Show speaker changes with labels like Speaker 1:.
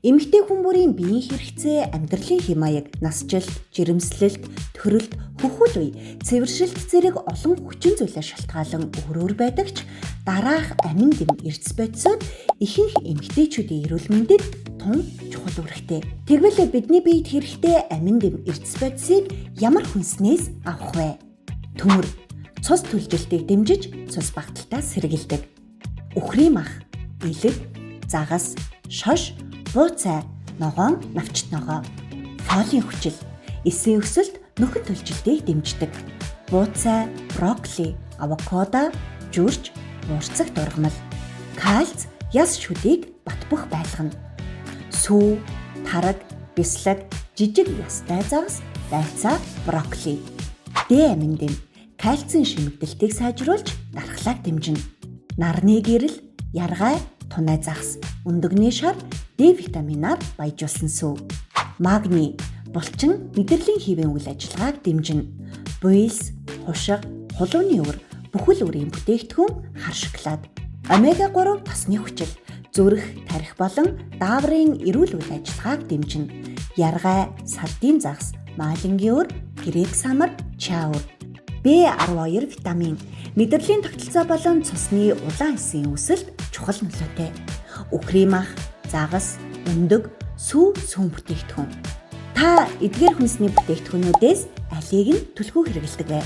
Speaker 1: Эмэгтэй хүн бүрийн биеийн хэрэгцээ, амьдралын хэм маяг, насжилт, жирэмслэлт, төрөлт, хөхүүл үе, цэвэршилт зэрэг олон хүчин зүйлээр шалтгаалan өөр байдаг ч дараах амин дэм эрдэс бодисод ихэнх эмэгтэйчүүдийн эрүүл мэндэд тун чухал үүрэгтэй. Тэгвэл бидний биед хэрэгтэй амин дэм эрдэс бодисыг ямар хүнснээс авах вэ? Төмөр цус түлжилтийг дэмжиж цус багталтаа сэргийлдэг. Үхрийн мах, илэг, загас, шош, бууцай, ногоон, навчт ногоо, фолийн хүчил, эсийн өсөлт, нөхөн түлжилтийг дэмждэг. Бууцай, брокколи, авокадо, жүрж, уурцаг дургамал. Кальц яс шүдийг бат бөх байлгана. Сүү, тараг, бяслаг, жижиг ястай загас, дайцаа, брокколи. Д амин дэм кальцийн шимэгдэлтийг сайжруулж дархлааг дэмжинэ. Нарны гэрэл, яргай, тунай загас, өндөгний шар, Д витаминаар баяжуулсан сүү. Магний булчин мэдрэлийн хивэн үйл ажиллагааг дэмжинэ. Буйлс, хушиг, хулууны өвөр, бүхэл үрийн бүтээгдэхүүн, хар шоколад. Омега 3 тосны хүчил, зүрх, тархи болон дааврын эрүүл үйл ажиллагааг дэмжинэ. Яргай, сардин загас, маалингийн өр, грек самар, чаавар. B12 витамин мэдрэлийн тогтолцоо болон цусны улаан эсийн өсөлт чухал нөлөөтэй. Үхрийн мах, загас, өндөг, сүү бүтээгдэхүүн. Та эдгээр хүнсний бүтээгдэхүүнүүдээс алийг нь түлхүү хэрэглэдэг вэ?